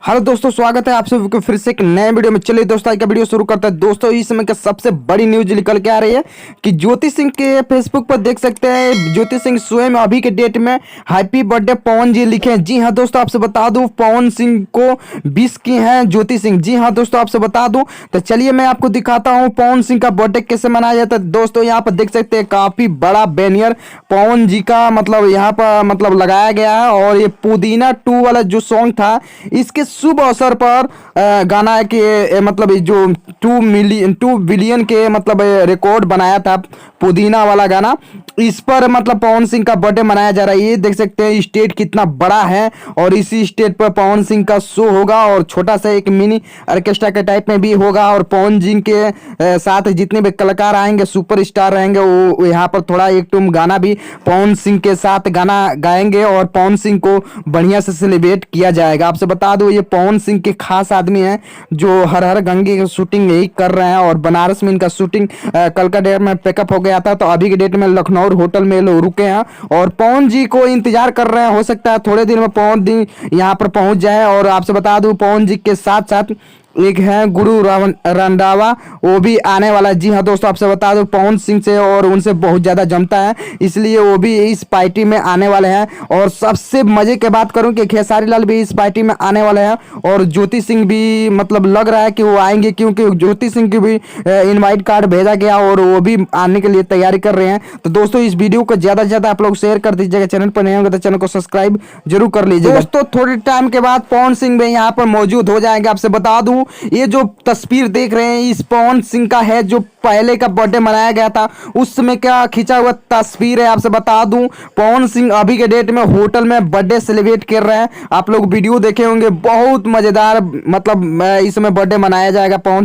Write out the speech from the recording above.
Hello दोस्तों, स्वागत है आप सभी को फिर से एक नए वीडियो में। चलिए दोस्तों, आज का वीडियो शुरू करते हैं। दोस्तों, इस समय का सबसे बड़ी न्यूज निकल के आ रही है कि ज्योति सिंह के फेसबुक पर देख सकते हैं, ज्योति सिंह स्वयं अभी के डेट में हैप्पी बर्थडे पवन जी लिखे हैं। जी हाँ दोस्तों, आपसे बता दूं पवन सिंह को विश की हैं ज्योति सिंह। जी हाँ दोस्तों, आपसे बता दूं तो चलिए मैं आपको दिखाता हूँ पवन सिंह का बर्थडे कैसे मनाया जाता है। दोस्तों, यहाँ पर देख सकते हैं काफी बड़ा बैनर पवन जी का यहाँ पर लगाया गया है। और ये पुदीना 2 वाला जो सॉन्ग था, इसके शुभ अवसर पर गाना है कि ये जो 2 बिलियन के रिकॉर्ड बनाया था पुदीना वाला गाना, इस पर पवन सिंह का बर्थडे मनाया जा रहा है। ये देख सकते हैं स्टेट कितना बड़ा है और इसी स्टेट पर पवन सिंह का शो होगा और छोटा सा एक मिनी ऑर्केस्ट्रा के टाइप में भी होगा। और पवन सिंह के साथ जितने भी कलाकार आएंगे, सुपर स्टार रहेंगे, वो यहाँ पर थोड़ा एक टूम गाना भी पवन सिंह के साथ गाना गाएंगे और पवन सिंह को बढ़िया से सेलिब्रेट किया जाएगा। आपसे बता दो, ये पवन सिंह के खास आदमी हैं जो हर हर गंगे की शूटिंग यही कर रहे हैं। और बनारस में इनका शूटिंग कल का डेट में पैकअप हो गया था, तो अभी के डेट में लखनऊ होटल में लोग रुके हैं और पवन जी को इंतजार कर रहे हैं। हो सकता है थोड़े दिन में पवन जी यहाँ पर पहुंच जाए। और आपसे बता दूं, पवन जी के साथ साथ एक है गुरु रंधावा, वो भी आने वाला है। जी हाँ दोस्तों, आपसे बता दो पवन सिंह से और उनसे बहुत ज़्यादा जमता है, इसलिए वो भी इस पार्टी में आने वाले हैं। और सबसे मजे की बात करूं कि खेसारी लाल भी इस पार्टी में आने वाले हैं और ज्योति सिंह भी लग रहा है कि वो आएंगे, क्योंकि ज्योति सिंह की भी इनवाइट कार्ड भेजा गया और वो भी आने के लिए तैयारी कर रहे हैं। तो दोस्तों, इस वीडियो को ज़्यादा से ज़्यादा आप लोग शेयर कर दीजिएगा। चैनल पर नहीं होंगे तो चैनल को सब्सक्राइब जरूर कर लीजिएगा। दोस्तों, थोड़े टाइम के बाद पवन सिंह भी यहाँ पर मौजूद हो जाएंगे। आपसे बता दूं, ये जो तस्वीर देख रहे हैं इस पवन सिंह का है, जो पहले का बर्थडे मनाया गया था उस समय का खींचा हुआ तस्वीर है। आपसे बता दूं, पवन सिंह अभी के डेट में होटल में बर्थडे सेलिब्रेट कर रहे हैं। आप लोग वीडियो देखे होंगे, बहुत मजेदार इस समय बर्थडे मनाया जाएगा पवन